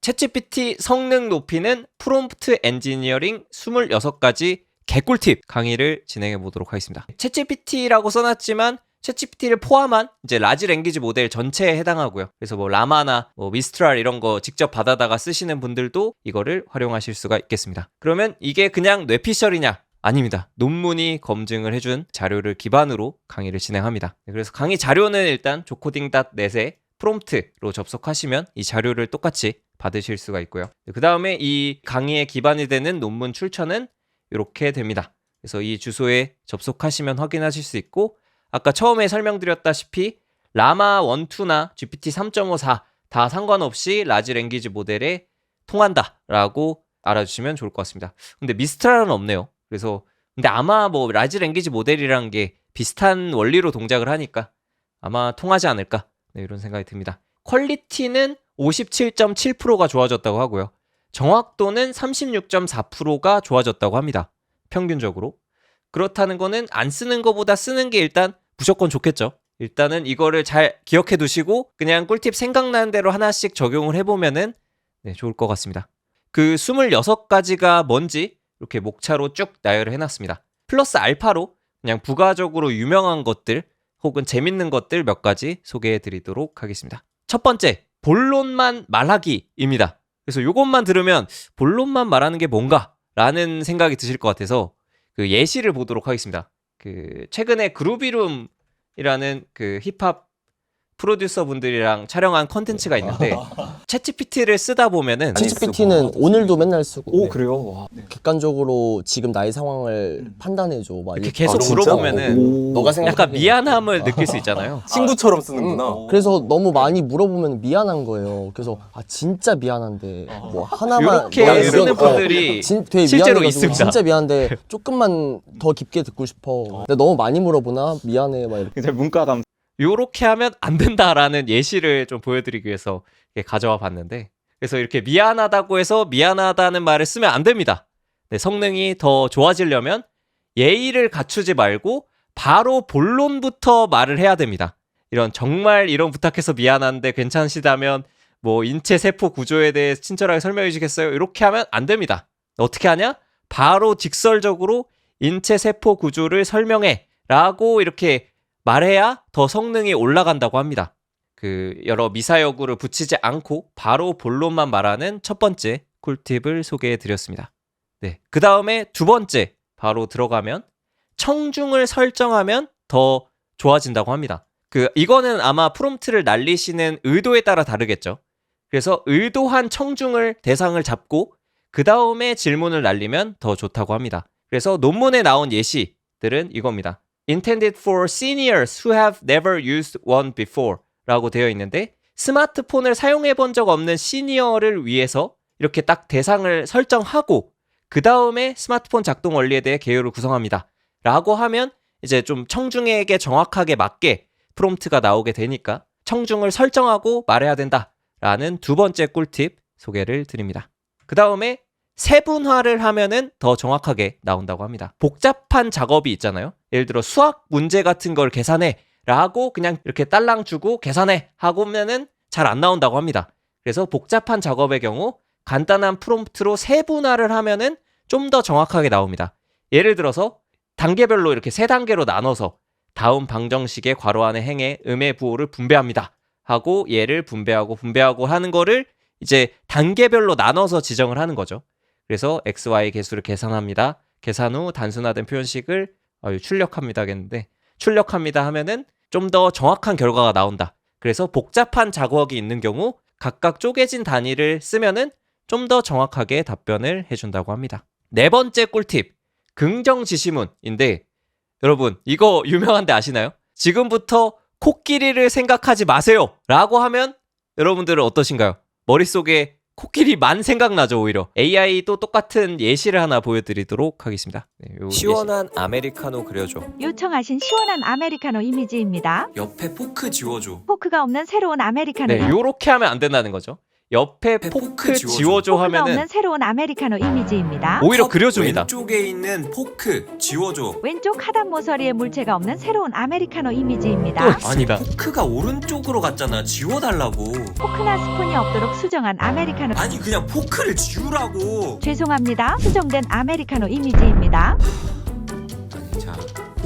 챗GPT 성능 높이는 프롬프트 엔지니어링 26가지 개꿀팁 강의를 진행해 보도록 하겠습니다. 챗GPT라고 써놨지만 챗GPT를 포함한 이제 라지 랭귀지 모델 전체에 해당하고요. 그래서 뭐 라마나 뭐 미스트랄 이런 거 직접 받아다가 쓰시는 분들도 이거를 활용하실 수가 있겠습니다. 그러면 이게 그냥 뇌피셜이냐? 아닙니다. 논문이 검증을 해준 자료를 기반으로 강의를 진행합니다. 그래서 강의 자료는 일단 조코딩.net에 프롬프트로 접속하시면 이 자료를 똑같이 받으실 수가 있고요. 그 다음에 이 강의에 기반이 되는 논문 출처는 이렇게 됩니다. 그래서 이 주소에 접속하시면 확인하실 수 있고, 아까 처음에 설명드렸다시피 라마 1, 2나 GPT 3.54 다 상관없이 라지 랭귀지 모델에 통한다라고 알아주시면 좋을 것 같습니다. 근데 미스트랄은 없네요. 그래서 근데 아마 뭐 라지 랭귀지 모델이란 게 비슷한 원리로 동작을 하니까 아마 통하지 않을까, 네, 이런 생각이 듭니다. 퀄리티는 57.7%가 좋아졌다고 하고요. 정확도는 36.4%가 좋아졌다고 합니다. 평균적으로. 그렇다는 거는 안 쓰는 거보다 쓰는 게 일단 무조건 좋겠죠. 일단은 이거를 잘 기억해 두시고 그냥 꿀팁 생각나는 대로 하나씩 적용을 해보면은 네, 좋을 것 같습니다. 그 26가지가 뭔지 이렇게 목차로 쭉 나열을 해놨습니다. 플러스 알파로 그냥 부가적으로 유명한 것들 혹은 재밌는 것들 몇 가지 소개해 드리도록 하겠습니다. 첫 번째, 본론만 말하기입니다. 그래서 이것만 들으면 본론만 말하는 게 뭔가 라는 생각이 드실 것 같아서 그 예시를 보도록 하겠습니다. 그 최근에 그루비룸이라는 그 힙합 프로듀서 분들이랑 촬영한 컨텐츠가 있는데 챗GPT를 쓰다 보면은 챗GPT는 오늘도 맨날 쓰고. 오, 그래요? 와. 객관적으로 지금 나의 상황을 판단해줘. 막 이렇게 이렇게 계속 진짜? 물어보면은 오. 너가 생각해. 약간 미안함을 느낄 수 있잖아요. 친구처럼 쓰는구나. 그래서 너무 많이 물어보면 미안한 거예요. 그래서 진짜 미안한데 뭐 하나만 이렇게 뭐라도 쓰는 이런- 분들이 되게 실제로 미안해가지고 있습니다. 진짜 미안한데 조금만 더 깊게 듣고 싶어. 근데 너무 많이 물어보나 미안해 막 이렇게. 굉장히 문과감. 요렇게 하면 안 된다라는 예시를 좀 보여드리기 위해서 가져와 봤는데, 그래서 이렇게 미안하다고 해서 미안하다는 말을 쓰면 안 됩니다. 네, 성능이 더 좋아지려면 예의를 갖추지 말고 바로 본론부터 말을 해야 됩니다. 정말 이런 부탁해서 미안한데 괜찮으시다면 뭐 인체 세포 구조에 대해 친절하게 설명해 주시겠어요? 이렇게 하면 안 됩니다. 어떻게 하냐? 바로 직설적으로 인체 세포 구조를 설명해 라고 이렇게 말해야 더 성능이 올라간다고 합니다. 그 여러 미사여구를 붙이지 않고 바로 본론만 말하는 첫 번째 꿀팁을 소개해 드렸습니다. 네, 그 다음에 두 번째 바로 들어가면 청중을 설정하면 더 좋아진다고 합니다. 이거는 아마 프롬프트를 날리시는 의도에 따라 다르겠죠. 그래서 의도한 청중을 대상을 잡고 그 다음에 질문을 날리면 더 좋다고 합니다. 그래서 논문에 나온 예시들은 이겁니다. Intended for seniors who have never used one before 라고 되어 있는데, 스마트폰을 사용해 본 적 없는 시니어를 위해서 이렇게 딱 대상을 설정하고 그 다음에 스마트폰 작동 원리에 대해 개요를 구성합니다 라고 하면 이제 좀 청중에게 정확하게 맞게 프롬프트가 나오게 되니까 청중을 설정하고 말해야 된다라는 두 번째 꿀팁 소개를 드립니다. 그 다음에 세분화를 하면은 더 정확하게 나온다고 합니다. 복잡한 작업이 있잖아요. 예를 들어 수학 문제 같은 걸 계산해 라고 그냥 이렇게 딸랑 주고 계산해 하고면은 잘 안 나온다고 합니다. 그래서 복잡한 작업의 경우 간단한 프롬프트로 세분화를 하면은 좀 더 정확하게 나옵니다. 예를 들어서 단계별로 이렇게 세 단계로 나눠서 다음 방정식의 괄호 안의 행의 음의 부호를 분배합니다 하고 얘를 분배하고 하는 거를 이제 단계별로 나눠서 지정을 하는 거죠. 그래서 x, y 개수를 계산합니다. 계산 후 단순화된 표현식을 출력합니다겠는데, 출력합니다 하면은 좀 더 정확한 결과가 나온다. 그래서 복잡한 작업이 있는 경우 각각 쪼개진 단위를 쓰면은 좀 더 정확하게 답변을 해준다고 합니다. 네 번째 꿀팁, 긍정 지시문인데, 여러분 이거 유명한데 아시나요? 지금부터 코끼리를 생각하지 마세요 라고 하면 여러분들은 어떠신가요? 머릿속에 코끼리만 생각나죠. 오히려 AI도 똑같은 예시를 하나 보여드리도록 하겠습니다. 네, 시원한 아메리카노 그려줘. 요청하신 시원한 아메리카노 이미지입니다. 옆에 포크 지워줘. 포크가 없는 새로운 아메리카노. 네, 요렇게 하면 안 된다는 거죠. 옆에 포크 지워줘 포크가 하면은 없는 새로운 아메리카노 이미지입니다. 오히려 그려줍니다. 왼쪽에 있는 포크 지워줘. 왼쪽 하단 모서리에 물체가 없는 새로운 아메리카노 이미지입니다. 아니다. 포크가 오른쪽으로 갔잖아. 지워달라고. 포크나 스푼이 없도록 수정한 아메리카노. 아니 그냥 포크를 지우라고. 죄송합니다. 수정된 아메리카노 이미지입니다.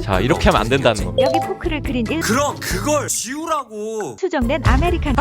자, 이렇게 하면 안 된다는 겁니다. 여기 포크를 그린 그럼 그걸 지우라고. 수정된 아메리카노.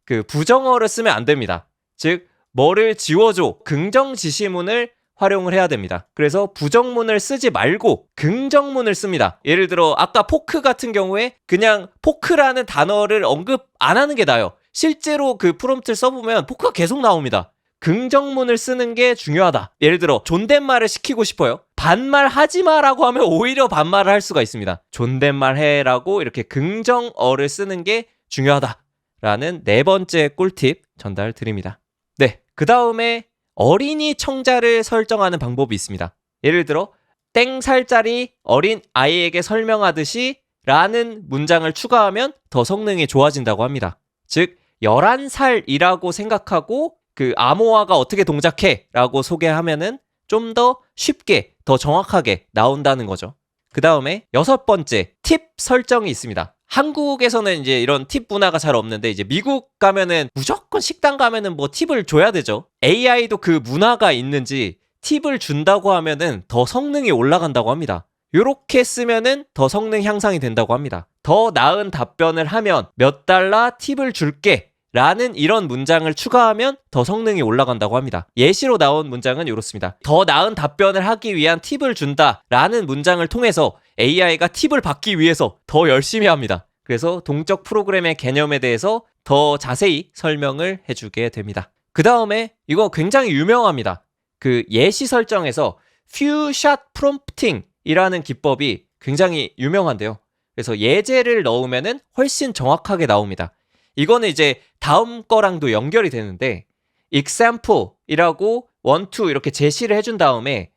그 부정어를 쓰면 안 됩니다. 즉 뭐를 지워줘 긍정 지시문을 활용을 해야 됩니다. 그래서 부정문을 쓰지 말고 긍정문을 씁니다. 예를 들어 아까 포크 같은 경우에 그냥 포크라는 단어를 언급 안 하는 게 나아요. 실제로 그 프롬프트를 써보면 포크가 계속 나옵니다. 긍정문을 쓰는 게 중요하다. 예를 들어 존댓말을 시키고 싶어요. 반말하지 마라고 하면 오히려 반말을 할 수가 있습니다. 존댓말 해라고 이렇게 긍정어를 쓰는 게 중요하다라는 네 번째 꿀팁 전달 드립니다. 네, 그 다음에 어린이 청자를 설정하는 방법이 있습니다. 예를 들어 땡살짜리 어린 아이에게 설명하듯이 라는 문장을 추가하면 더 성능이 좋아진다고 합니다. 즉 11살이라고 생각하고 그 암호화가 어떻게 동작해 라고 소개하면은 좀 더 쉽게 더 정확하게 나온다는 거죠. 그 다음에 여섯 번째 팁 설정이 있습니다. 한국에서는 이제 이런 팁 문화가 잘 없는데 이제 미국 가면은 무조건 식당 가면은 뭐 팁을 줘야 되죠. AI도 그 문화가 있는지 팁을 준다고 하면은 더 성능이 올라간다고 합니다. 요렇게 쓰면은 더 성능 향상이 된다고 합니다. 더 나은 답변을 하면 몇 달러 팁을 줄게 라는 이런 문장을 추가하면 더 성능이 올라간다고 합니다. 예시로 나온 문장은 이렇습니다. 더 나은 답변을 하기 위한 팁을 준다 라는 문장을 통해서 AI가 팁을 받기 위해서 더 열심히 합니다. 그래서 동적 프로그램의 개념에 대해서 더 자세히 설명을 해주게 됩니다. 그 다음에 이거 굉장히 유명합니다. 그 예시 설정에서 few shot prompting 이라는 기법이 굉장히 유명한데요. 그래서 예제를 넣으면은 훨씬 정확하게 나옵니다. 이거는 이제 다음 거랑도 연결이 되는데 example이라고 1, 2 이렇게 제시를 해준 다음에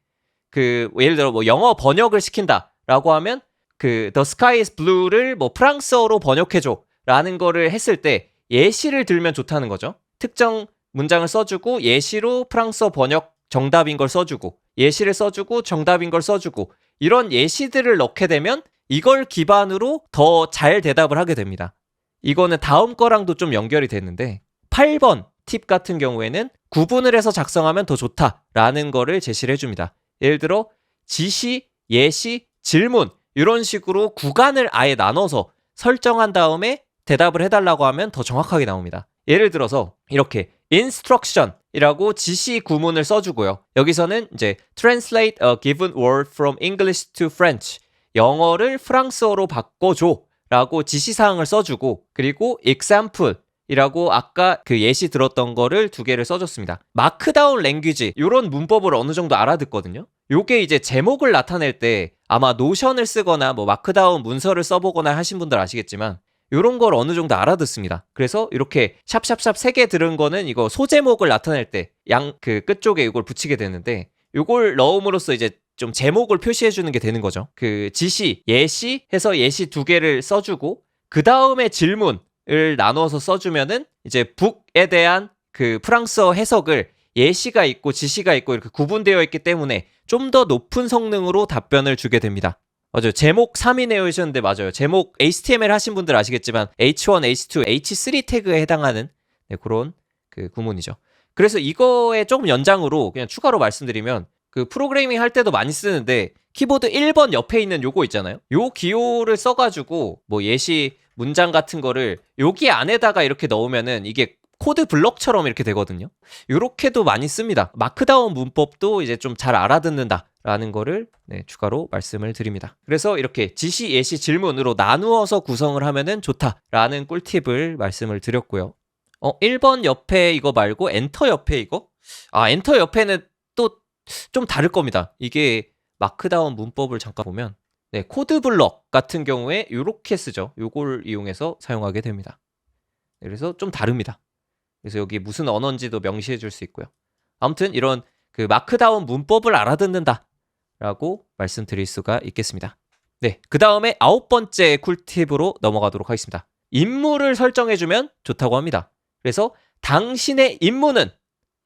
그 예를 들어 뭐 영어 번역을 시킨다라고 하면 그 the sky is blue를 뭐 프랑스어로 번역해줘 라는 거를 했을 때 예시를 들면 좋다는 거죠. 특정 문장을 써주고 예시로 프랑스어 번역 정답인 걸 써주고 예시를 써주고 정답인 걸 써주고 이런 예시들을 넣게 되면 이걸 기반으로 더 잘 대답을 하게 됩니다. 이거는 다음 거랑도 좀 연결이 되는데 8번 팁 같은 경우에는 구분을 해서 작성하면 더 좋다라는 거를 제시를 해줍니다. 예를 들어 지시, 예시, 질문 이런 식으로 구간을 아예 나눠서 설정한 다음에 대답을 해달라고 하면 더 정확하게 나옵니다. 예를 들어서 이렇게 instruction이라고 지시 구문을 써주고요. 여기서는 이제 translate a given word from English to French 영어를 프랑스어로 바꿔줘 라고 지시사항을 써주고 그리고 example 이라고 아까 그 예시 들었던 거를 두 개를 써줬습니다. 마크다운 랭귀지 이런 문법을 어느 정도 알아듣거든요. 요게 이제 제목을 나타낼 때 아마 노션을 쓰거나 뭐 마크다운 문서를 써보거나 하신 분들 아시겠지만 요런 걸 어느 정도 알아듣습니다. 그래서 이렇게 샵샵샵 3개 들은 거는 이거 소제목을 나타낼 때 양 그 끝쪽에 이걸 붙이게 되는데 요걸 넣음으로써 이제 좀 제목을 표시해 주는 게 되는 거죠. 그 지시, 예시 해서 예시 2개를 써주고 그 다음에 질문을 나눠서 써주면은 이제 북에 대한 그 프랑스어 해석을 예시가 있고 지시가 있고 이렇게 구분되어 있기 때문에 좀 더 높은 성능으로 답변을 주게 됩니다. 맞아요. 제목 3이네요 하셨는데 맞아요. 제목 HTML 하신 분들 아시겠지만 H1, H2, H3 태그에 해당하는 네, 그런 그 구문이죠. 그래서 이거의 조금 연장으로 그냥 추가로 말씀드리면 그 프로그래밍 할 때도 많이 쓰는데 키보드 1번 옆에 있는 요거 있잖아요. 요 기호를 써가지고 뭐 예시 문장 같은 거를 여기 안에다가 이렇게 넣으면은 이게 코드 블럭처럼 이렇게 되거든요. 요렇게도 많이 씁니다. 마크다운 문법도 이제 좀 잘 알아듣는다라는 거를 네, 추가로 말씀을 드립니다. 그래서 이렇게 지시, 예시, 질문으로 나누어서 구성을 하면은 좋다라는 꿀팁을 말씀을 드렸고요. 1번 옆에 이거 말고 엔터 옆에 이거? 엔터 옆에는 또 좀 다를 겁니다. 이게 마크다운 문법을 잠깐 보면 네, 코드 블럭 같은 경우에 이렇게 쓰죠. 요걸 이용해서 사용하게 됩니다. 그래서 좀 다릅니다. 그래서 여기 무슨 언어인지도 명시해 줄 수 있고요. 아무튼 이런 그 마크다운 문법을 알아듣는다 라고 말씀드릴 수가 있겠습니다. 네, 그 다음에 9번째 꿀팁으로 넘어가도록 하겠습니다. 인물을 설정해주면 좋다고 합니다. 그래서 당신의 임무는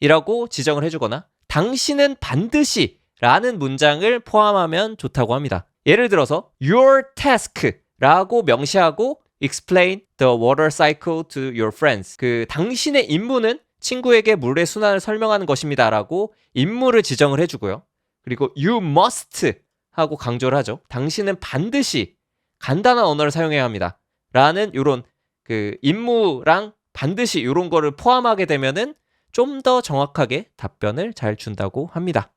이라고 지정을 해주거나 당신은 반드시 라는 문장을 포함하면 좋다고 합니다. 예를 들어서 your task 라고 명시하고 explain the water cycle to your friends. 그 당신의 임무는 친구에게 물의 순환을 설명하는 것입니다 라고 임무를 지정을 해주고요. 그리고 you must 하고 강조를 하죠. 당신은 반드시 간단한 언어를 사용해야 합니다 라는 요런 그 임무랑 반드시 요런 거를 포함하게 되면은 좀 더 정확하게 답변을 잘 준다고 합니다.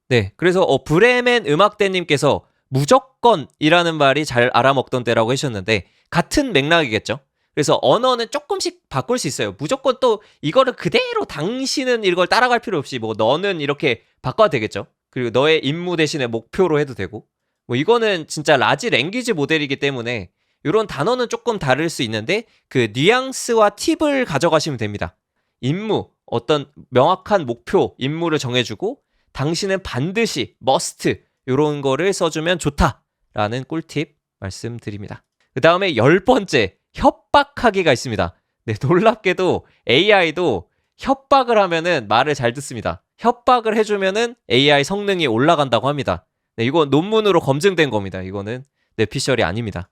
네, 그래서 브레멘 음악대님께서 무조건이라는 말이 잘 알아먹던 때라고 하셨는데 같은 맥락이겠죠. 그래서 언어는 조금씩 바꿀 수 있어요. 무조건 또 이거를 그대로 당신은 이걸 따라갈 필요 없이 뭐 너는 이렇게 바꿔도 되겠죠. 그리고 너의 임무 대신에 목표로 해도 되고 뭐 이거는 진짜 라지 랭귀지 모델이기 때문에 이런 단어는 조금 다를 수 있는데 그 뉘앙스와 팁을 가져가시면 됩니다. 임무, 어떤 명확한 목표, 임무를 정해주고 당신은 반드시, must 이런 거를 써주면 좋다라는 꿀팁 말씀드립니다. 그 다음에 10번째, 협박하기가 있습니다. 네, 놀랍게도 AI도 협박을 하면은 말을 잘 듣습니다. 협박을 해주면은 AI 성능이 올라간다고 합니다. 네, 이거 논문으로 검증된 겁니다. 이거는 뇌피셜이 아닙니다.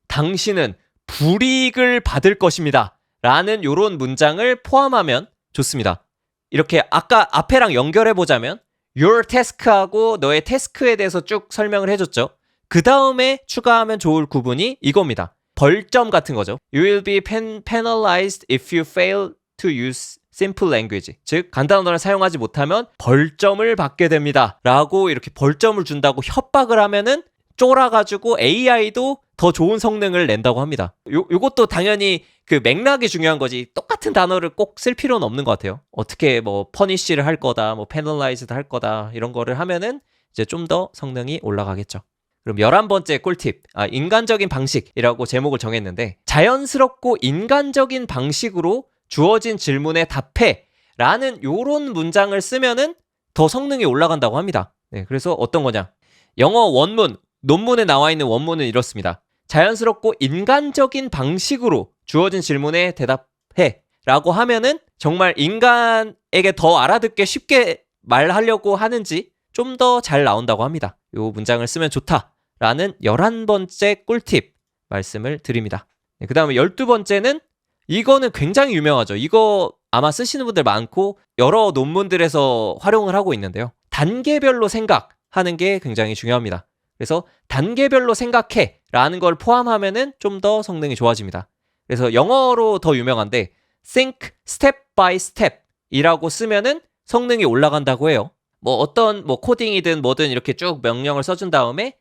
당신은 불이익을 받을 것입니다. 라는 요런 문장을 포함하면 좋습니다. 이렇게 아까 앞에랑 연결해보자면 your task하고 너의 태스크에 대해서 쭉 설명을 해줬죠. 그 다음에 추가하면 좋을 구분이 이겁니다. 벌점 같은 거죠. You will be penalized if you fail to use simple language. 즉 간단한 언어를 사용하지 못하면 벌점을 받게 됩니다. 라고 이렇게 벌점을 준다고 협박을 하면은 쫄아가지고 AI도 더 좋은 성능을 낸다고 합니다. 요것도 당연히 그 맥락이 중요한 거지 똑같은 단어를 꼭 쓸 필요는 없는 것 같아요. 어떻게 뭐 퍼니쉬를 할 거다, 뭐 페널라이즈드 할 거다 이런 거를 하면은 이제 좀 더 성능이 올라가겠죠. 그럼 11번째 꿀팁, 인간적인 방식이라고 제목을 정했는데 자연스럽고 인간적인 방식으로 주어진 질문에 답해 라는 요런 문장을 쓰면은 더 성능이 올라간다고 합니다. 네, 그래서 어떤 거냐? 영어 원문, 논문에 나와 있는 원문은 이렇습니다. 자연스럽고 인간적인 방식으로 주어진 질문에 대답해 라고 하면은 정말 인간에게 더 알아듣게 쉽게 말하려고 하는지 좀 더 잘 나온다고 합니다. 요 문장을 쓰면 좋다라는 11번째 꿀팁 말씀을 드립니다. 네, 그 다음에 12번째는 이거는 굉장히 유명하죠. 이거 아마 쓰시는 분들 많고 여러 논문들에서 활용을 하고 있는데요. 단계별로 생각하는 게 굉장히 중요합니다. 그래서 단계별로 생각해 라는 걸 포함하면은 좀 더 성능이 좋아집니다. 그래서 영어로 더 유명한데 think step by step 이라고 쓰면은 성능이 올라간다고 해요. 뭐 어떤 뭐 코딩이든 뭐든 이렇게 쭉 명령을 써준 다음에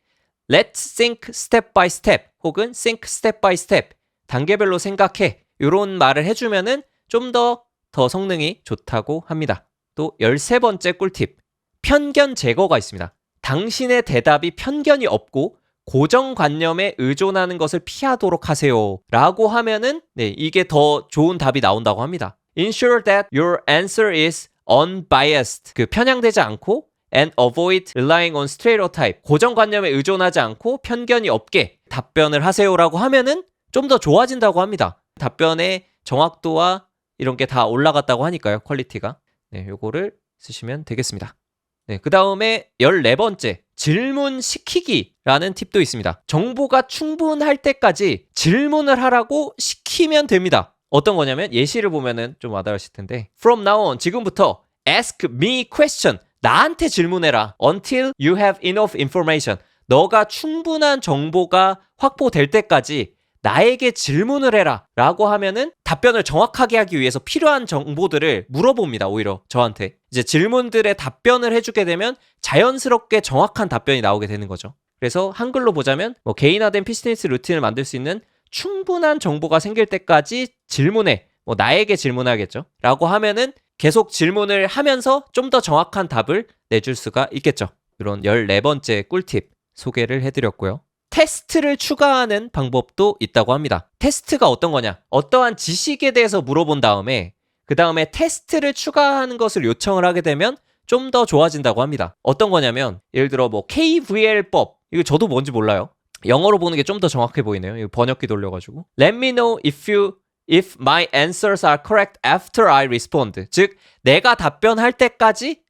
let's think step by step 혹은 think step by step 단계별로 생각해 이런 말을 해주면은 좀 더 성능이 좋다고 합니다. 또 13번째 꿀팁, 편견 제거가 있습니다. 당신의 대답이 편견이 없고 고정관념에 의존하는 것을 피하도록 하세요 라고 하면은 네, 이게 더 좋은 답이 나온다고 합니다. Ensure that your answer is unbiased. 그 편향되지 않고 and avoid relying on stereotype. 고정관념에 의존하지 않고 편견이 없게 답변을 하세요라고 하면은 좀 더 좋아진다고 합니다. 답변의 정확도와 이런 게 다 올라갔다고 하니까요. 퀄리티가. 네, 요거를 쓰시면 되겠습니다. 네, 그 다음에 14번째, 질문시키기라는 팁도 있습니다. 정보가 충분할 때까지 질문을 하라고 시키면 됩니다. 어떤 거냐면 예시를 보면은 좀 와닿으실 텐데 From now on, 지금부터 ask me question, 나한테 질문해라. Until you have enough information, 너가 충분한 정보가 확보될 때까지 나에게 질문을 해라 라고 하면은 답변을 정확하게 하기 위해서 필요한 정보들을 물어봅니다. 오히려 저한테 이제 질문들에 답변을 해주게 되면 자연스럽게 정확한 답변이 나오게 되는 거죠. 그래서 한글로 보자면 뭐 개인화된 비즈니스 루틴을 만들 수 있는 충분한 정보가 생길 때까지 질문해, 뭐 나에게 질문하겠죠 라고 하면은 계속 질문을 하면서 좀 더 정확한 답을 내줄 수가 있겠죠. 이런 14번째 꿀팁 소개를 해드렸고요. 테스트를 추가하는 방법도 있다고 합니다. 테스트가 어떤 거냐? 어떠한 지식에 대해서 물어본 다음에 그 다음에 테스트를 추가하는 것을 요청을 하게 되면 좀 더 좋아진다고 합니다. 어떤 거냐면 예를 들어 뭐 KVL법, 이거 저도 뭔지 몰라요. 영어로 보는 게 좀 더 정확해 보이네요. 이거 번역기 돌려가지고 Let me know if you if my answers are correct after I respond. 즉, 내가 답변할 때까지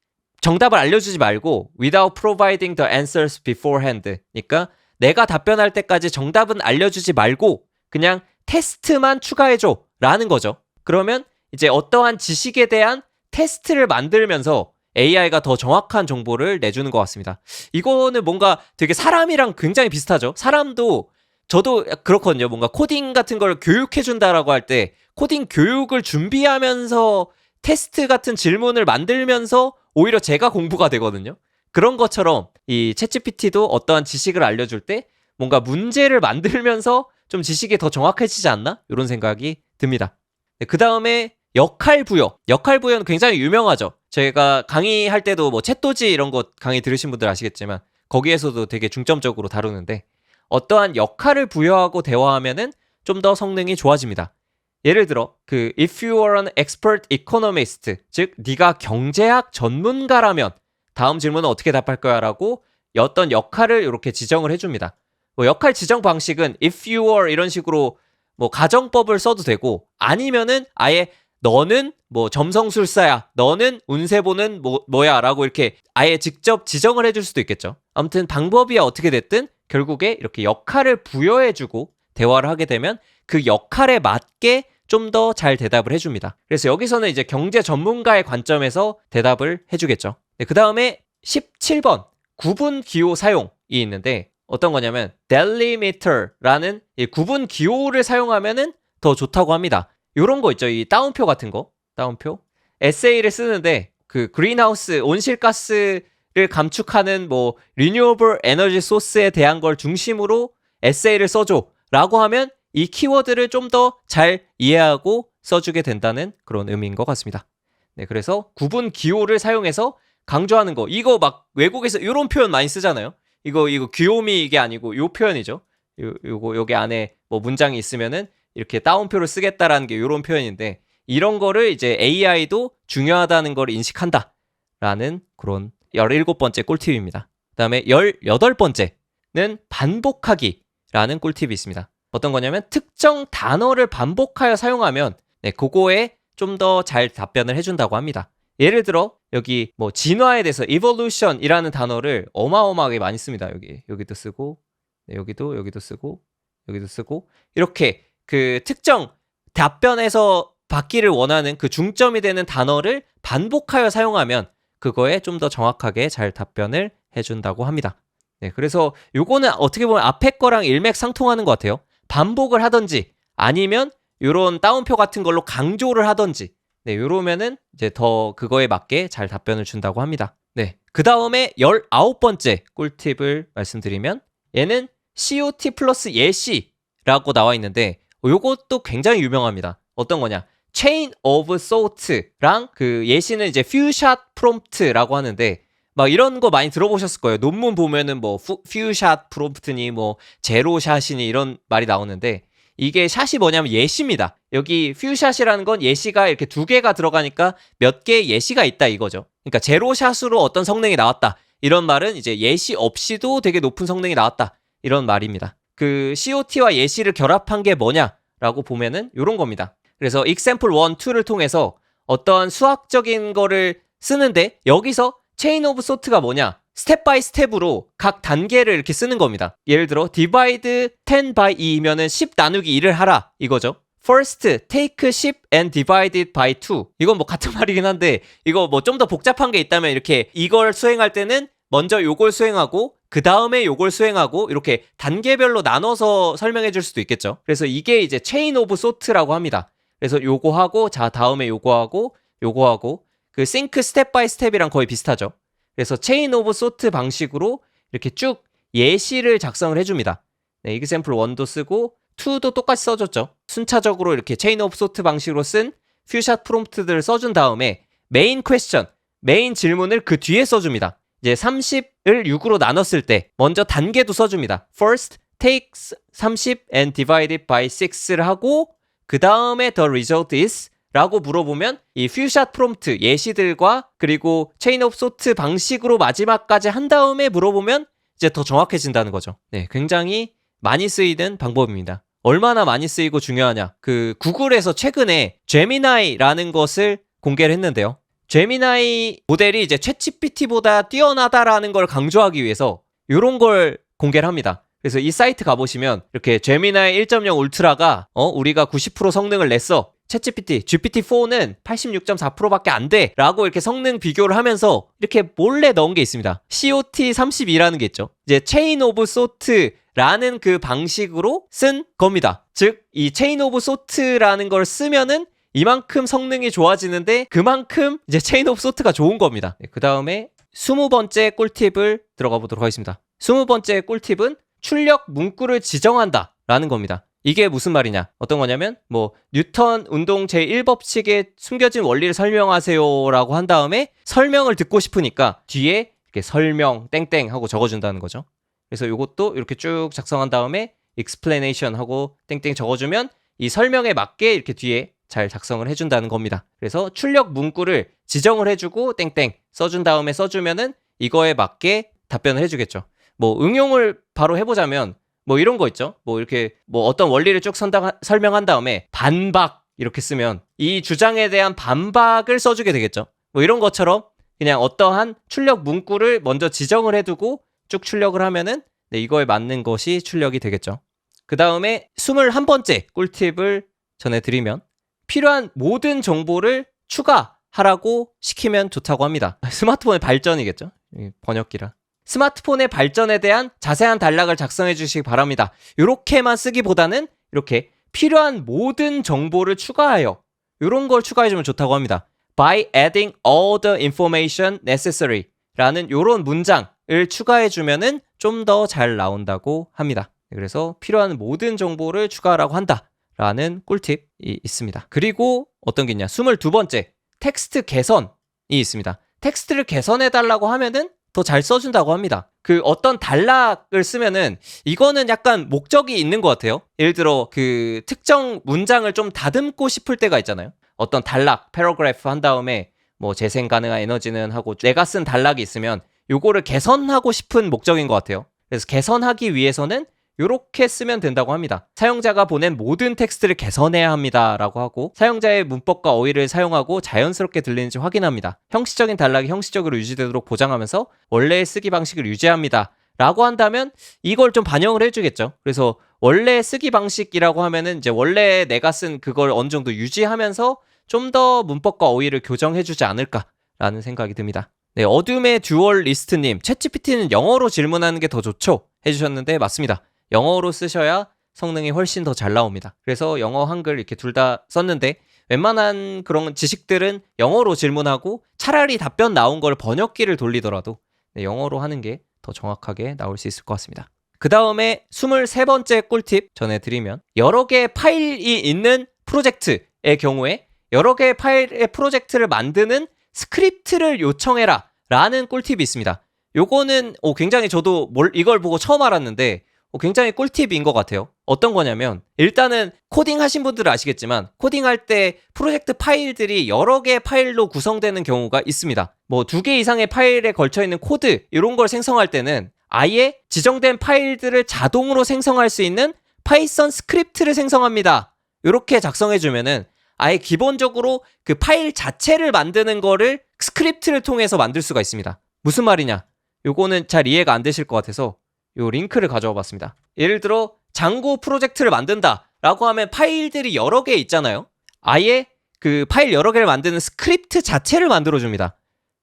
정답을 알려주지 말고 without providing the answers beforehand. 그러니까 내가 답변할 때까지 정답은 알려주지 말고 그냥 테스트만 추가해줘 라는 거죠. 그러면 이제 어떠한 지식에 대한 테스트를 만들면서 AI가 더 정확한 정보를 내주는 것 같습니다. 이거는 뭔가 되게 사람이랑 굉장히 비슷하죠. 사람도 저도 그렇거든요. 뭔가 코딩 같은 걸 교육해준다라고 할 때 코딩 교육을 준비하면서 테스트 같은 질문을 만들면서 오히려 제가 공부가 되거든요. 그런 것처럼 이 챗GPT도 어떠한 지식을 알려줄 때 뭔가 문제를 만들면서 좀 지식이 더 정확해지지 않나? 이런 생각이 듭니다. 그 다음에 역할 부여. 역할 부여는 굉장히 유명하죠. 제가 강의할 때도 뭐 챗도지 이런 거 강의 들으신 분들 아시겠지만 거기에서도 되게 중점적으로 다루는데 어떠한 역할을 부여하고 대화하면은 좀 더 성능이 좋아집니다. 예를 들어 if you are an expert economist, 즉 네가 경제학 전문가라면 다음 질문은 어떻게 답할 거야 라고 어떤 역할을 이렇게 지정을 해줍니다. 뭐 역할 지정 방식은 if you are 이런 식으로 뭐 가정법을 써도 되고 아니면은 아예 너는 뭐 점성술사야, 너는 운세보는 뭐야 라고 이렇게 아예 직접 지정을 해줄 수도 있겠죠. 아무튼 방법이 어떻게 됐든 결국에 이렇게 역할을 부여해주고 대화를 하게 되면 그 역할에 맞게 좀 더 잘 대답을 해줍니다. 그래서 여기서는 이제 경제 전문가의 관점에서 대답을 해주겠죠. 네, 그 다음에 17번 구분 기호 사용이 있는데 어떤 거냐면 delimiter라는 이 구분 기호를 사용하면은 더 좋다고 합니다. 요런 거 있죠. 이 따옴표 같은 거. 따옴표. 에세이를 쓰는데 그 그린하우스 온실가스를 감축하는 뭐 리뉴어블 에너지 소스에 대한 걸 중심으로 에세이를 써줘 라고 하면 이 키워드를 좀 더 잘 이해하고 써주게 된다는 그런 의미인 것 같습니다. 네, 그래서 구분 기호를 사용해서 강조하는 거. 이거 막 외국에서 이런 표현 많이 쓰잖아요. 이거 귀요미 이게 아니고 요 표현이죠. 요거 여기 안에 뭐 문장이 있으면은 이렇게 따옴표를 쓰겠다라는 게 요런 표현인데 이런 거를 이제 AI도 중요하다는 걸 인식한다라는 그런 17번째 꿀팁입니다. 그다음에 18번째는 반복하기라는 꿀팁이 있습니다. 어떤 거냐면 특정 단어를 반복하여 사용하면 네, 그거에 좀 더 잘 답변을 해준다고 합니다. 예를 들어 여기 뭐 진화에 대해서 evolution이라는 단어를 어마어마하게 많이 씁니다. 여기도 쓰고 네, 여기도 쓰고 여기도 쓰고 이렇게 그 특정 답변에서 받기를 원하는 그 중점이 되는 단어를 반복하여 사용하면 그거에 좀 더 정확하게 잘 답변을 해준다고 합니다. 네, 그래서 요거는 어떻게 보면 앞에 거랑 일맥상통하는 것 같아요. 반복을 하든지 아니면 요런 따옴표 같은 걸로 강조를 하든지 네, 요러면은 이제 더 그거에 맞게 잘 답변을 준다고 합니다. 네. 그 다음에 19번째 꿀팁을 말씀드리면 얘는 COT 플러스 예시라고 나와 있는데 요것도 굉장히 유명합니다. 어떤 거냐? Chain of Thought랑 그 예시는 이제 Fewshot Prompt라고 하는데 막 이런 거 많이 들어보셨을 거예요. 논문 보면은 뭐 Fewshot Prompt니 뭐 제로샷이니 이런 말이 나오는데 이게 샷이 뭐냐면 예시입니다. 여기 퓨샷이라는 건 예시가 이렇게 두 개가 들어가니까 몇 개의 예시가 있다 이거죠. 그러니까 제로샷으로 어떤 성능이 나왔다. 이런 말은 이제 예시 없이도 되게 높은 성능이 나왔다. 이런 말입니다. 그 COT와 예시를 결합한 게 뭐냐라고 보면은 이런 겁니다. 그래서 example 1, 2를 통해서 어떠한 수학적인 거를 쓰는데 여기서 chain of thought가 뭐냐? 스텝 바이 스텝으로 각 단계를 이렇게 쓰는 겁니다. 예를 들어 divide 10 by 2면은 10 나누기 2를 하라 이거죠. First take 10 and divide it by 2. 이건 뭐 같은 말이긴 한데 이거 뭐 좀 더 복잡한 게 있다면 이렇게 이걸 수행할 때는 먼저 요걸 수행하고 그 다음에 요걸 수행하고 이렇게 단계별로 나눠서 설명해 줄 수도 있겠죠. 그래서 이게 이제 chain of thought라고 합니다. 그래서 요거 하고 자 다음에 요거 하고 요거 하고 그 sync 스텝 바이 스텝이랑 거의 비슷하죠. 그래서 체인 오브 소트 방식으로 이렇게 쭉 예시를 작성을 해줍니다. 네, example 1도 쓰고 2도 똑같이 써줬죠. 순차적으로 이렇게 체인 오브 소트 방식으로 쓴 퓨샷 프롬프트들을 써준 다음에 메인 퀘스천, 메인 질문을 그 뒤에 써줍니다. 이제 30을 6으로 나눴을 때 먼저 단계도 써줍니다. First take 30 and divide it by 6를 하고 그 다음에 the result is 라고 물어보면 이 퓨샷 프롬프트 예시들과 그리고 체인 오브 소트 방식으로 마지막까지 한 다음에 물어보면 이제 더 정확해진다는 거죠. 네, 굉장히 많이 쓰이는 방법입니다. 얼마나 많이 쓰이고 중요하냐. 그 구글에서 최근에 제미나이라는 것을 공개를 했는데요. 제미나이 모델이 이제 챗GPT보다 뛰어나다라는 걸 강조하기 위해서 이런 걸 공개를 합니다. 그래서 이 사이트 가보시면 이렇게 제미나이 1.0 울트라가 우리가 90% 성능을 냈어. 챗GPT, GPT-4는 86.4%밖에 안 돼. 라고 이렇게 성능 비교를 하면서 이렇게 몰래 넣은 게 있습니다. COT32라는 게 있죠. 이제 체인 오브 소트라는 그 방식으로 쓴 겁니다. 즉, 이 체인 오브 소트라는 걸 쓰면은 이만큼 성능이 좋아지는데 그만큼 이제 체인 오브 소트가 좋은 겁니다. 그 다음에 20번째 꿀팁을 들어가 보도록 하겠습니다. 20번째 꿀팁은 출력 문구를 지정한다 라는 겁니다. 이게 무슨 말이냐? 어떤 거냐면 뉴턴 운동 제1법칙의 숨겨진 원리를 설명하세요 라고 한 다음에 설명을 듣고 싶으니까 뒤에 이렇게 설명 땡땡 하고 적어준다는 거죠. 그래서 이것도 이렇게 쭉 작성한 다음에 explanation 하고 땡땡 적어주면 이 설명에 맞게 이렇게 뒤에 잘 작성을 해준다는 겁니다. 그래서 출력 문구를 지정을 해주고 땡땡 써준 다음에 써주면은 이거에 맞게 답변을 해주겠죠. 응용을 바로 해보자면 이런 거 있죠. 이렇게 어떤 원리를 쭉 설명한 다음에 반박 이렇게 쓰면 이 주장에 대한 반박을 써주게 되겠죠. 이런 것처럼 그냥 어떠한 출력 문구를 먼저 지정을 해두고 쭉 출력을 하면은 이거에 맞는 것이 출력이 되겠죠. 그 다음에 21번째 꿀팁을 전해드리면 필요한 모든 정보를 추가하라고 시키면 좋다고 합니다. 스마트폰의 발전이겠죠. 번역기라. 스마트폰의 발전에 대한 자세한 단락을 작성해 주시기 바랍니다. 이렇게만 쓰기보다는 이렇게 필요한 모든 정보를 추가하여 이런 걸 추가해주면 좋다고 합니다. By adding all the information necessary 라는 이런 문장을 추가해주면은 좀 더 잘 나온다고 합니다. 그래서 필요한 모든 정보를 추가하라고 한다 라는 꿀팁이 있습니다. 그리고 어떤 게 있냐? 22번째 텍스트 개선이 있습니다. 텍스트를 개선해달라고 하면은 더 잘 써준다고 합니다. 그 어떤 단락을 쓰면은 이거는 약간 목적이 있는 것 같아요. 예를 들어 그 특정 문장을 좀 다듬고 싶을 때가 있잖아요. 어떤 단락, 패러그래프 한 다음에 재생 가능한 에너지는 하고 내가 쓴 단락이 있으면 요거를 개선하고 싶은 목적인 것 같아요. 그래서 개선하기 위해서는 이렇게 쓰면 된다고 합니다. 사용자가 보낸 모든 텍스트를 개선해야 합니다 라고 하고 사용자의 문법과 어휘를 사용하고 자연스럽게 들리는지 확인합니다. 형식적인 단락이 형식적으로 유지되도록 보장하면서 원래의 쓰기 방식을 유지합니다 라고 한다면 이걸 좀 반영을 해주겠죠. 그래서 원래 쓰기 방식이라고 하면은 이제 원래 내가 쓴 그걸 어느 정도 유지하면서 좀 더 문법과 어휘를 교정해주지 않을까라는 생각이 듭니다. 네, 어둠의 듀얼 리스트님, 챗GPT는 영어로 질문하는 게 더 좋죠? 해주셨는데 맞습니다. 영어로 쓰셔야 성능이 훨씬 더 잘 나옵니다. 그래서 영어, 한글 이렇게 둘 다 썼는데 웬만한 그런 지식들은 영어로 질문하고 차라리 답변 나온 걸 번역기를 돌리더라도 영어로 하는 게 더 정확하게 나올 수 있을 것 같습니다. 그 다음에 23번째 꿀팁 전해드리면 여러 개의 파일이 있는 프로젝트의 경우에 여러 개의 파일의 프로젝트를 만드는 스크립트를 요청해라 라는 꿀팁이 있습니다. 요거는 굉장히 저도 이걸 보고 처음 알았는데 굉장히 꿀팁인 것 같아요. 어떤 거냐면 일단은 코딩 하신 분들은 아시겠지만 코딩할 때 프로젝트 파일들이 여러 개의 파일로 구성되는 경우가 있습니다. 2개 이상의 파일에 걸쳐있는 코드 이런 걸 생성할 때는 아예 지정된 파일들을 자동으로 생성할 수 있는 파이썬 스크립트를 생성합니다. 이렇게 작성해주면은 아예 기본적으로 그 파일 자체를 만드는 거를 스크립트를 통해서 만들 수가 있습니다. 무슨 말이냐? 요거는 잘 이해가 안 되실 것 같아서 요 링크를 가져와 봤습니다. 예를 들어 장고 프로젝트를 만든다 라고 하면 파일들이 여러 개 있잖아요. 아예 그 파일 여러 개를 만드는 스크립트 자체를 만들어줍니다.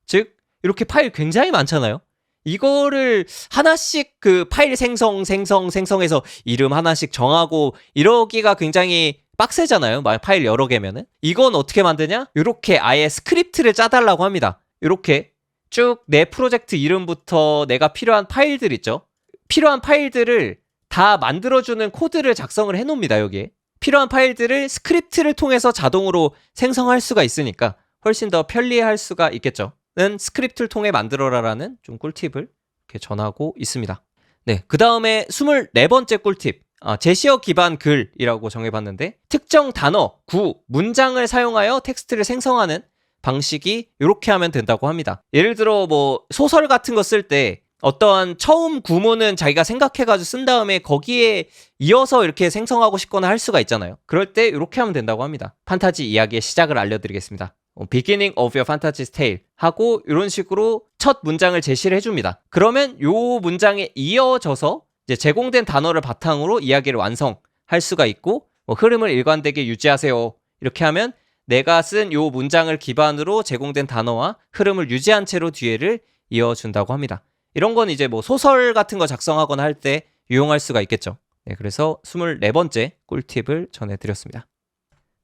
즉 이렇게 파일 굉장히 많잖아요. 이거를 하나씩 그 파일 생성해서 이름 하나씩 정하고 이러기가 굉장히 빡세잖아요. 파일 여러 개면은. 이건 어떻게 만드냐? 이렇게 아예 스크립트를 짜달라고 합니다. 이렇게 쭉 내 프로젝트 이름부터 내가 필요한 파일들 있죠. 필요한 파일들을 다 만들어주는 코드를 작성을 해놓습니다. 여기에 필요한 파일들을 스크립트를 통해서 자동으로 생성할 수가 있으니까 훨씬 더 편리할 수가 있겠죠. 는 스크립트를 통해 만들어라라는 좀 꿀팁을 이렇게 전하고 있습니다. 네, 그 다음에 24번째 꿀팁, 제시어 기반 글이라고 정해봤는데 특정 단어, 구, 문장을 사용하여 텍스트를 생성하는 방식이 이렇게 하면 된다고 합니다. 예를 들어 소설 같은 거 쓸 때 어떤 처음 구문은 자기가 생각해가지고 쓴 다음에 거기에 이어서 이렇게 생성하고 싶거나 할 수가 있잖아요. 그럴 때 이렇게 하면 된다고 합니다. 판타지 이야기의 시작을 알려드리겠습니다. Beginning of your fantasy's tale 하고 이런 식으로 첫 문장을 제시를 해줍니다. 그러면 요 문장에 이어져서 이제 제공된 단어를 바탕으로 이야기를 완성할 수가 있고 뭐 흐름을 일관되게 유지하세요. 이렇게 하면 내가 쓴 요 문장을 기반으로 제공된 단어와 흐름을 유지한 채로 뒤에를 이어준다고 합니다. 이런 건 이제 뭐 소설 같은 거 작성하거나 할 때 유용할 수가 있겠죠. 네, 그래서 24번째 꿀팁을 전해드렸습니다.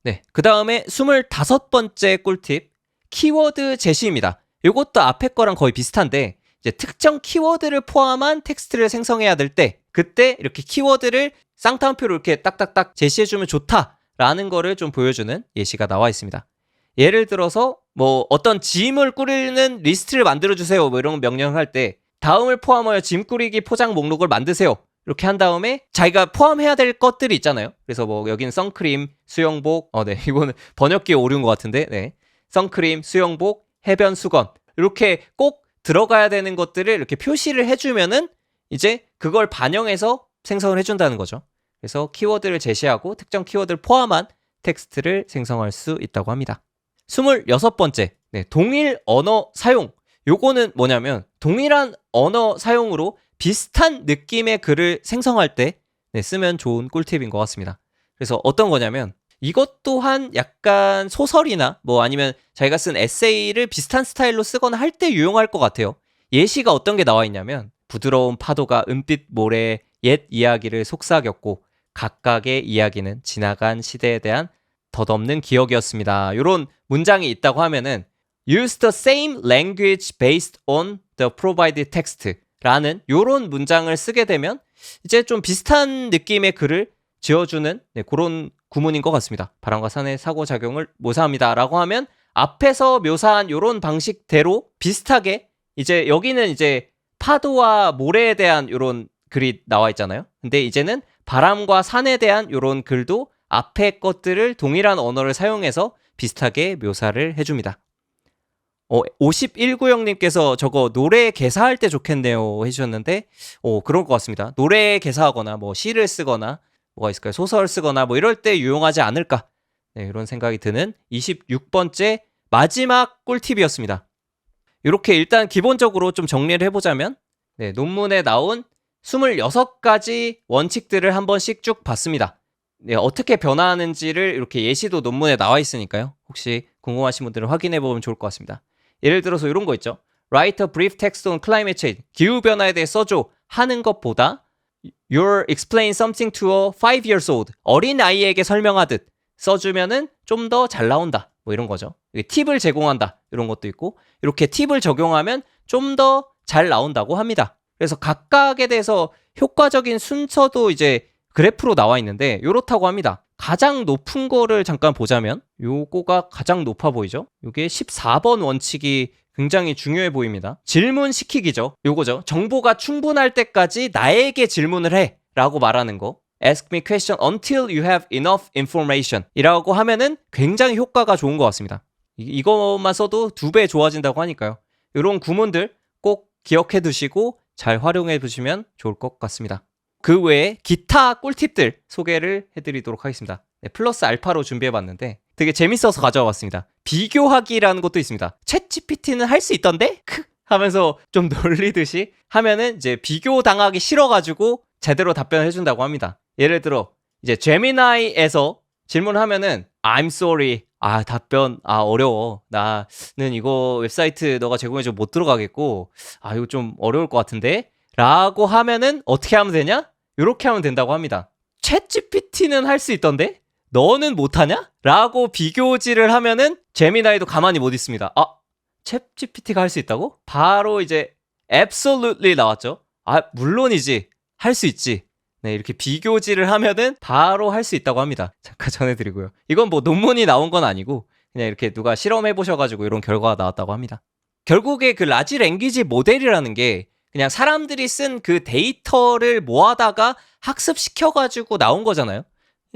네, 그 다음에 25번째 꿀팁, 키워드 제시입니다. 이것도 앞에 거랑 거의 비슷한데 이제 특정 키워드를 포함한 텍스트를 생성해야 될 때 그때 이렇게 키워드를 쌍따옴표로 이렇게 딱딱딱 제시해주면 좋다라는 거를 좀 보여주는 예시가 나와 있습니다. 예를 들어서 뭐 어떤 짐을 꾸리는 리스트를 만들어주세요 뭐 이런 명령을 할 때 다음을 포함하여 짐 꾸리기 포장 목록을 만드세요. 이렇게 한 다음에 자기가 포함해야 될 것들이 있잖아요. 그래서 뭐 여기는 선크림, 수영복, 네 이거는 번역기에 오류인 것 같은데, 네 선크림, 수영복, 해변 수건 이렇게 꼭 들어가야 되는 것들을 이렇게 표시를 해주면은 이제 그걸 반영해서 생성을 해준다는 거죠. 그래서 키워드를 제시하고 특정 키워드를 포함한 텍스트를 생성할 수 있다고 합니다. 26번째, 네, 동일 언어 사용. 요거는 뭐냐면 동일한 언어 사용으로 비슷한 느낌의 글을 생성할 때 쓰면 좋은 꿀팁인 것 같습니다. 그래서 어떤 거냐면 이것 또한 약간 소설이나 뭐 아니면 자기가 쓴 에세이를 비슷한 스타일로 쓰거나 할 때 유용할 것 같아요. 예시가 어떤 게 나와 있냐면 부드러운 파도가 은빛 모래에 옛 이야기를 속삭였고 각각의 이야기는 지나간 시대에 대한 덧없는 기억이었습니다. 이런 문장이 있다고 하면은 Use the same language based on the provided text 라는 이런 문장을 쓰게 되면 이제 좀 비슷한 느낌의 글을 지어주는 그런 구문인 것 같습니다. 바람과 산의 상호작용을 묘사합니다 라고 하면 앞에서 묘사한 이런 방식대로 비슷하게 이제 여기는 이제 파도와 모래에 대한 이런 글이 나와 있잖아요. 근데 이제는 바람과 산에 대한 이런 글도 앞에 것들을 동일한 언어를 사용해서 비슷하게 묘사를 해줍니다. 51구형님께서 저거 노래 개사할 때 좋겠네요 해주셨는데 그럴 것 같습니다. 노래 개사하거나 뭐 시를 쓰거나 뭐가 있을까요? 소설 쓰거나 뭐 이럴 때 유용하지 않을까, 이런 생각이 드는 26번째 마지막 꿀팁이었습니다. 이렇게 일단 기본적으로 좀 정리를 해보자면 논문에 나온 26가지 원칙들을 한 번씩 쭉 봤습니다. 어떻게 변화하는지를 이렇게 예시도 논문에 나와 있으니까요. 혹시 궁금하신 분들은 확인해보면 좋을 것 같습니다. 예를 들어서 이런 거 있죠. Write a brief text on climate change. 기후변화에 대해 써줘 하는 것보다 You're explain something to a 5 years old. 어린 아이에게 설명하듯 써주면은 좀 더 잘 나온다. 뭐 이런 거죠. 팁을 제공한다. 이런 것도 있고 이렇게 팁을 적용하면 좀 더 잘 나온다고 합니다. 그래서 각각에 대해서 효과적인 순서도 이제 그래프로 나와 있는데 이렇다고 합니다. 가장 높은 거를 잠깐 보자면 요거가 가장 높아 보이죠? 요게 14번 원칙이 굉장히 중요해 보입니다. 질문시키기죠. 요거죠. 정보가 충분할 때까지 나에게 질문을 해 라고 말하는 거. Ask me question until you have enough information 이라고 하면은 굉장히 효과가 좋은 것 같습니다. 이것만 써도 2배 좋아진다고 하니까요. 이런 구문들 꼭 기억해 두시고 잘 활용해 두시면 좋을 것 같습니다. 그 외에 기타 꿀팁들 소개를 해드리도록 하겠습니다. 플러스 알파로 준비해봤는데 되게 재밌어서 가져와 봤습니다. 비교하기라는 것도 있습니다. 챗 GPT는 할 수 있던데? 크 하면서 좀 놀리듯이 하면은 이제 비교당하기 싫어가지고 제대로 답변을 해준다고 합니다. 예를 들어 이제 제미나이에서 질문을 하면은 I'm sorry. 답변 어려워. 나는 이거 웹사이트 너가 제공해줘 못 들어가겠고 이거 좀 어려울 것 같은데? 라고 하면은 어떻게 하면 되냐? 이렇게 하면 된다고 합니다. 챗 GPT는 할 수 있던데? 너는 못하냐? 라고 비교질을 하면은 제미나이도 가만히 못 있습니다. 챗 GPT가 할 수 있다고? 바로 이제 absolutely 나왔죠. 물론이지. 할 수 있지. 이렇게 비교질을 하면은 바로 할 수 있다고 합니다. 잠깐 전해드리고요. 이건 뭐 논문이 나온 건 아니고 그냥 이렇게 누가 실험해보셔가지고 이런 결과가 나왔다고 합니다. 결국에 그 라지 랭귀지 모델이라는 게 그냥 사람들이 쓴 그 데이터를 모아다가 학습시켜가지고 나온 거잖아요.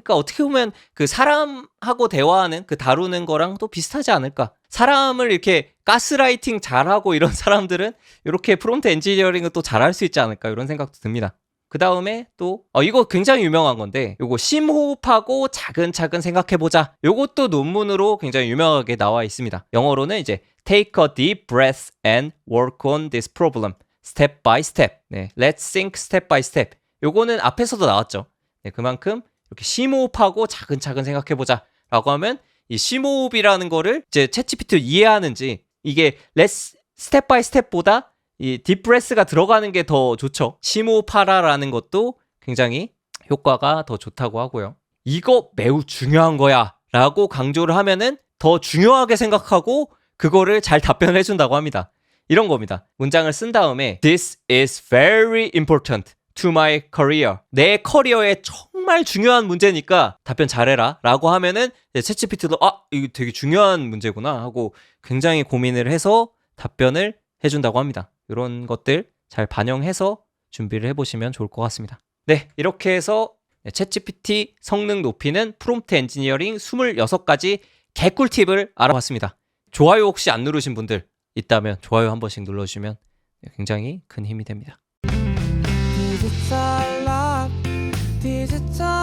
그러니까 어떻게 보면 그 사람하고 대화하는 그 다루는 거랑 또 비슷하지 않을까. 사람을 이렇게 가스라이팅 잘하고 이런 사람들은 이렇게 프롬프트 엔지니어링을 또 잘할 수 있지 않을까 이런 생각도 듭니다. 그 다음에 또 이거 굉장히 유명한 건데 요거 심호흡하고 차근차근 생각해보자. 요것도 논문으로 굉장히 유명하게 나와 있습니다. 영어로는 이제 Take a deep breath and work on this problem step by step. 네, Let's think step by step. 요거는 앞에서도 나왔죠. 네, 그만큼 이렇게 심호흡하고 차근차근 생각해보자 라고 하면 이 심호흡이라는 거를 이제 챗GPT로 이해하는지 이게 Let's step by step보다 이 딥브레스가 들어가는 게 더 좋죠. 심호흡하라라는 것도 굉장히 효과가 더 좋다고 하고요. 이거 매우 중요한 거야 라고 강조를 하면은 더 중요하게 생각하고 그거를 잘 답변을 해준다고 합니다. 이런 겁니다. 문장을 쓴 다음에 This is very important to my career. 내 커리어에 정말 중요한 문제니까 답변 잘해라 라고 하면은 챗GPT도 이거 되게 중요한 문제구나 하고 굉장히 고민을 해서 답변을 해준다고 합니다. 이런 것들 잘 반영해서 준비를 해보시면 좋을 것 같습니다. 네, 이렇게 해서 챗GPT 성능 높이는 프롬프트 엔지니어링 26가지 개꿀팁을 알아봤습니다. 좋아요 혹시 안 누르신 분들 있다면 좋아요 한 번씩 눌러주시면 굉장히 큰 힘이 됩니다. 디지털